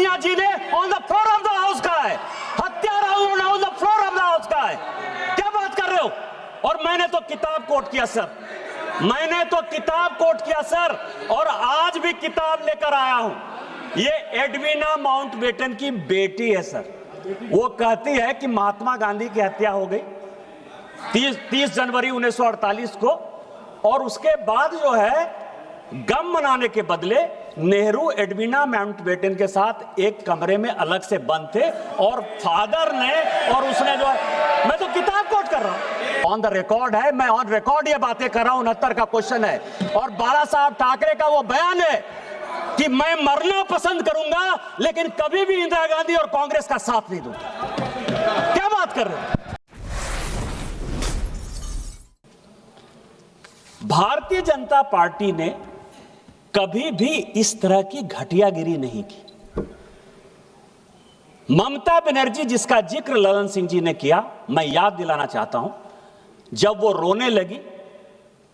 सोनिया जी ने on the floor of the house कहा है, हत्यारा उन्होंने on the floor of the house कहा है। क्या बात कर रहे हो? और मैंने तो किताब कोट किया सर, मैंने तो किताब कोट किया सर, और आज भी किताब लेकर आया हूं। ये एडवीना माउंटबेटन की बेटी है सर। वो कहती है कि महात्मा गांधी की हत्या हो गई 30 जनवरी 1948 को, और उसके बाद जो है गम मनाने के बदले नेहरू एडवीना माउंटबेटन के साथ एक कमरे में अलग से बंद थे, और फादर ने और उसने जो है, मैं तो किताब कोट कर रहा हूं, ऑन द रिकॉर्ड है, मैं ऑन रिकॉर्ड ये बातें कर रहा हूं। 69 का क्वेश्चन है, और बाला साहब ठाकरे का वो बयान है कि मैं मरना पसंद करूंगा लेकिन कभी भी इंदिरा गांधी और कांग्रेस का साथ नहीं दूंगा। क्या बात कर रहे हैं? भारतीय जनता पार्टी ने कभी भी इस तरह की घटियागिरी नहीं की। ममता बनर्जी जिसका जिक्र ललन सिंह जी ने किया, मैं याद दिलाना चाहता हूं, जब वो रोने लगी,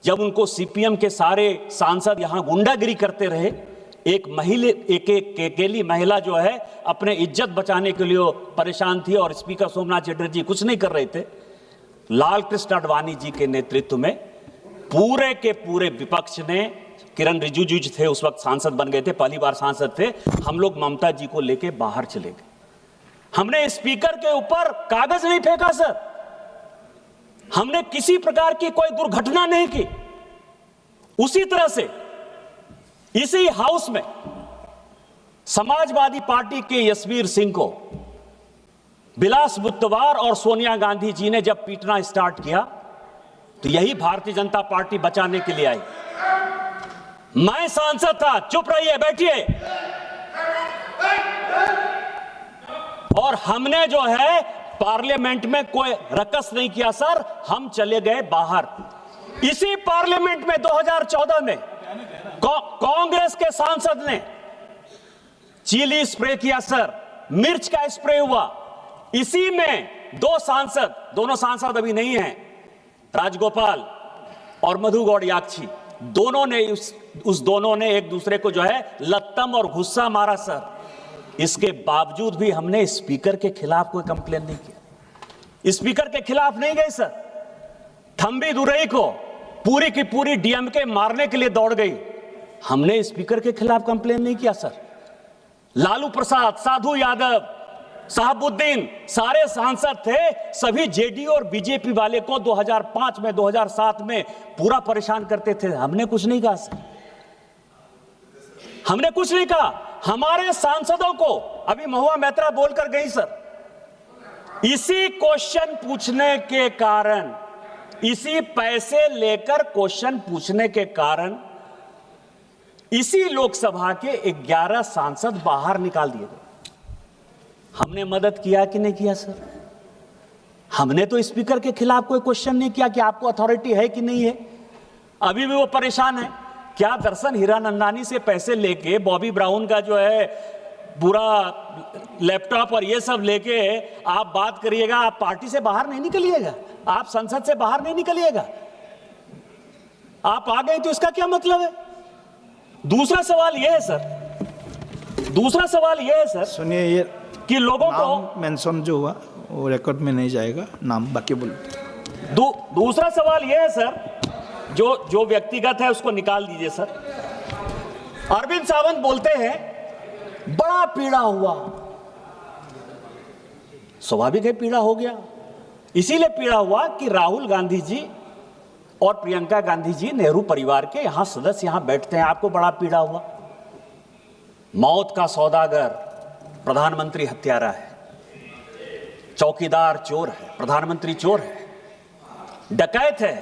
जब उनको सीपीएम के सारे सांसद यहां गुंडागिरी करते रहे, एक अकेली महिला जो है अपने इज्जत बचाने के लिए परेशान थी, और स्पीकर सोमनाथ चटर्जी कुछ नहीं कर रहे थे, लाल कृष्ण आडवाणी जी के नेतृत्व में पूरे के पूरे विपक्ष ने, किरण रिजिजू जी थे उस वक्त सांसद बन गए थे, पहली बार सांसद थे, हम लोग ममता जी को लेके बाहर चले गए। हमने स्पीकर के ऊपर कागज नहीं फेंका सर, हमने किसी प्रकार की कोई दुर्घटना नहीं की। उसी तरह से इसी हाउस में समाजवादी पार्टी के यशवीर सिंह को बिलास बुद्धवार और सोनिया गांधी जी ने जब पीटना स्टार्ट किया, तो यही भारतीय जनता पार्टी बचाने के लिए आई। मैं सांसद था, चुप रहिए, बैठिए, और हमने जो है पार्लियामेंट में कोई रकस नहीं किया सर, हम चले गए बाहर। इसी पार्लियामेंट में 2014 में कांग्रेस के सांसद ने चिली स्प्रे किया सर, मिर्च का स्प्रे हुआ। इसी में दोनों सांसद अभी नहीं हैं, राजगोपाल और मधु गौड़ याक्षी, दोनों ने एक दूसरे को जो है लत्तम और गुस्सा मारा सर। इसके बावजूद भी हमने स्पीकर के खिलाफ कोई कंप्लेन नहीं किया, स्पीकर के खिलाफ नहीं गए सर। थंबी दुरई को पूरी की पूरी डीएमके मारने के लिए दौड़ गई, हमने स्पीकर के खिलाफ कंप्लेन नहीं किया सर। लालू प्रसाद, साधु यादव, साहबुद्दीन, सारे सांसद थे, सभी जेडीयू और बीजेपी वाले को 2005 में 2007 में पूरा परेशान करते थे, हमने कुछ नहीं कहा सर, हमने कुछ नहीं कहा। हमारे सांसदों को, अभी महुआ मैत्रा बोलकर गई सर, इसी क्वेश्चन पूछने के कारण, इसी पैसे लेकर क्वेश्चन पूछने के कारण इसी लोकसभा के 11 सांसद बाहर निकाल दिए गए। हमने मदद किया कि नहीं किया सर? हमने तो स्पीकर के खिलाफ कोई क्वेश्चन नहीं किया कि आपको अथॉरिटी है कि नहीं है। अभी भी वो परेशान है। क्या दर्शन हीरानंदानी से पैसे लेके, बॉबी ब्राउन का जो है पूरा लैपटॉप और ये सब लेके आप बात करिएगा, आप पार्टी से बाहर नहीं निकलिएगा, आप संसद से बाहर नहीं निकलिएगा, आप आ गए तो इसका क्या मतलब है? दूसरा सवाल यह है सर, सुनिए, ये कि लोगों को मेंशन जो हुआ वो रिकॉर्ड में नहीं जाएगा, नाम बाकी बोलो। दूसरा सवाल यह है सर, जो व्यक्तिगत है उसको निकाल दीजिए सर। अरविंद सावंत बोलते हैं बड़ा पीड़ा हुआ, स्वाभाविक है पीड़ा हो गया, इसीलिए पीड़ा हुआ कि राहुल गांधी जी और प्रियंका गांधी जी नेहरू परिवार के यहां सदस्य यहां बैठते हैं, आपको बड़ा पीड़ा हुआ। मौत का सौदागर प्रधानमंत्री हत्यारा है, चौकीदार चोर है, प्रधानमंत्री चोर है, डकैत है,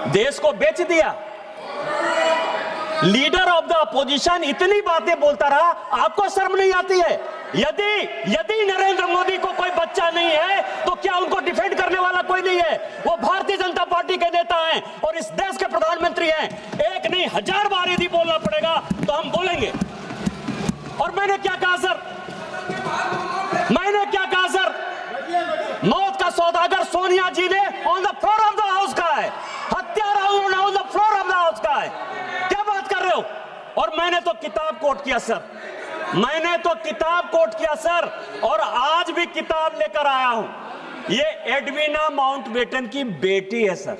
देश को बेच दिया, लीडर ऑफ द अपोजिशन इतनी बातें बोलता रहा, आपको शर्म नहीं आती है? यदि नरेंद्र मोदी को कोई बच्चा नहीं है तो क्या उनको डिफेंड करने वाला कोई नहीं है? वो भारतीय जनता पार्टी के नेता हैं और इस देश के प्रधानमंत्री हैं। एक नहीं 1000 बार यदि बोलना पड़ेगा तो हम बोलेंगे। और मैंने क्या कहा सर? मौत का सौदागर सोनिया जी ने on the floor of the house कहा है, हत्यारा उन्होंने on the floor of the house कहा है। क्या बात कर रहे हो? और मैंने तो किताब कोट किया सर, मैंने तो किताब कोट किया सर, और आज भी किताब लेकर आया हूं। ये एडवीना माउंटबेटन की बेटी है सर।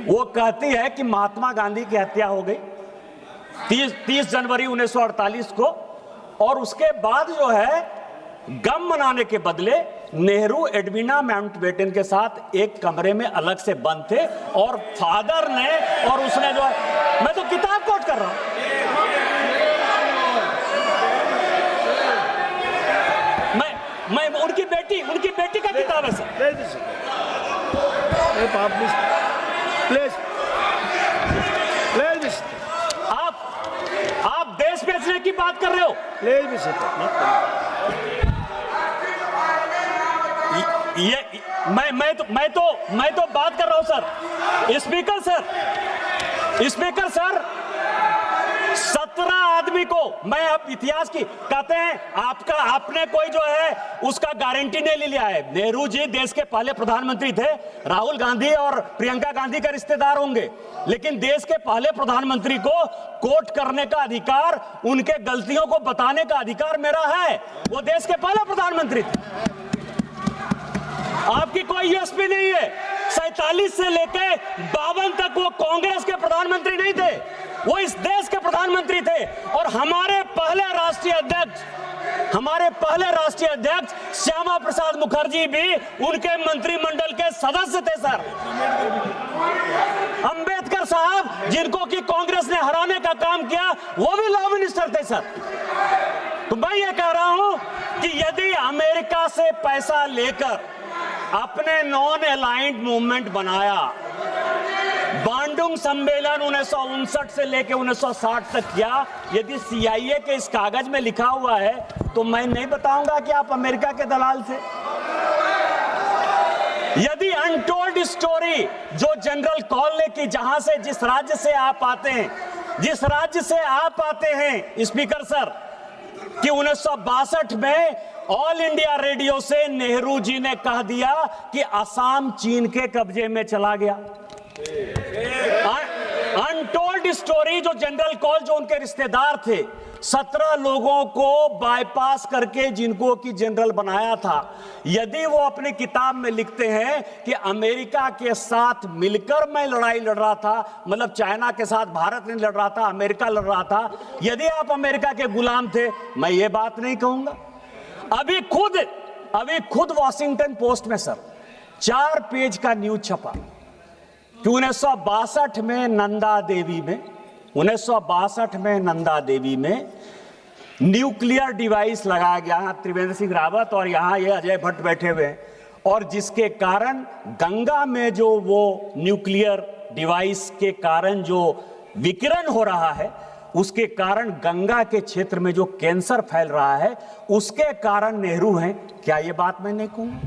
वो कहती है कि महात्मा गांधी की हत्या हो गई 30 जनवरी 1948 को, और उसके बाद जो है गम मनाने के बदले नेहरू एडवीना माउंटबेटन के साथ एक कमरे में अलग से बंद थे, और फादर ने और उसने जो है, मैं तो किताब कोट कर रहा हूं। मैं उनकी बेटी का किताब है सर। आप देश बेचने की बात कर रहे हो। मैं तो बात कर रहा हूं सर। स्पीकर सर 17 आदमी को मैं अब इतिहास की कहते हैं, आपने कोई जो है उसका गारंटी नहीं ले लिया है। नेहरू जी देश के पहले प्रधानमंत्री थे, राहुल गांधी और प्रियंका गांधी का रिश्तेदार होंगे, लेकिन देश के पहले प्रधानमंत्री को कोट करने का अधिकार, उनके गलतियों को बताने का अधिकार मेरा है। वो देश के पहले प्रधानमंत्री थे। आपकी कोई यूएसपी नहीं है। 47 से लेकर 52 तक वो कांग्रेस के प्रधानमंत्री नहीं थे, वो इस देश के प्रधानमंत्री थे। और हमारे पहले राष्ट्रीय अध्यक्ष श्यामा प्रसाद मुखर्जी भी उनके मंत्रिमंडल के सदस्य थे सर। अंबेडकर साहब, जिनको कि कांग्रेस ने हराने का काम किया, वो भी लॉ मिनिस्टर थे सर। तो मैं ये कह रहा हूं कि यदि अमेरिका से पैसा लेकर अपने नॉन अलाइंड मूवमेंट बनाया, बांडुंग सम्मेलन 1959 से लेकर 1960 तक किया, यदि CIA के इस कागज में लिखा हुआ है तो मैं नहीं बताऊंगा कि आप अमेरिका के दलाल थे। यदि अनटोल्ड स्टोरी जो जनरल कॉल ने की, जहां से जिस राज्य से आप आते हैं स्पीकर सर, कि 1962 में ऑल इंडिया रेडियो से नेहरू जी ने कह दिया कि असम चीन के कब्जे में चला गया। अनटोल्ड स्टोरी जो जनरल कॉल, जो उनके रिश्तेदार थे, 17 लोगों को बाईपास करके जिनको कि जनरल बनाया था, यदि वो अपनी किताब में लिखते हैं कि अमेरिका के साथ मिलकर मैं लड़ाई लड़ रहा था, मतलब चाइना के साथ भारत नहीं लड़ रहा था, अमेरिका लड़ रहा था, यदि आप अमेरिका के गुलाम थे, मैं ये बात नहीं कहूंगा। अभी खुद वॉशिंगटन पोस्ट में सर 4 पेज का न्यूज छपा कि 1962 में नंदा देवी में न्यूक्लियर डिवाइस लगाया गया। त्रिवेंद्र सिंह रावत और यहां ये अजय भट्ट बैठे हुए हैं, और जिसके कारण गंगा में जो वो न्यूक्लियर डिवाइस के कारण जो विकिरण हो रहा है, उसके कारण गंगा के क्षेत्र में जो कैंसर फैल रहा है, उसके कारण नेहरू हैं। क्या ये बात मैं नहीं कहूंगा?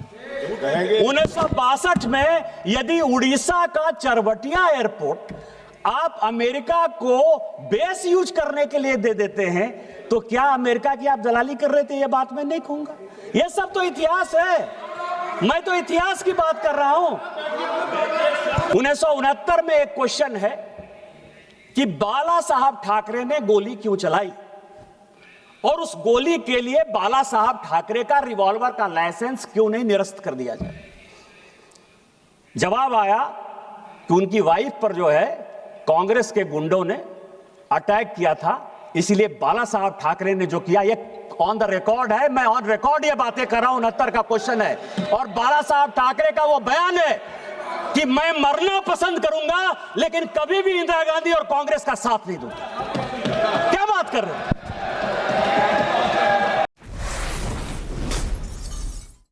1962 में यदि उड़ीसा का चरवटिया एयरपोर्ट आप अमेरिका को बेस यूज करने के लिए दे देते हैं, तो क्या अमेरिका की आप दलाली कर रहे थे? ये बात मैं नहीं कहूंगा। ये सब तो इतिहास है, मैं तो इतिहास की बात कर रहा हूं। 1969 में एक क्वेश्चन है कि बाला साहब ठाकरे ने गोली क्यों चलाई, और उस गोली के लिए बाला साहब ठाकरे का रिवॉल्वर का लाइसेंस क्यों नहीं निरस्त कर दिया जाए? जवाब आया कि उनकी वाइफ पर जो है कांग्रेस के गुंडों ने अटैक किया था, इसलिए बाला साहब ठाकरे ने जो किया, ये ऑन द रिकॉर्ड है, मैं ऑन रिकॉर्ड ये बातें कर रहा हूं। 69 का क्वेश्चन है, और बाला साहब ठाकरे का वो बयान है कि मैं मरना पसंद करूंगा, लेकिन कभी भी इंदिरा गांधी और कांग्रेस का साथ नहीं दूंगा। क्या बात कर रहे हैं?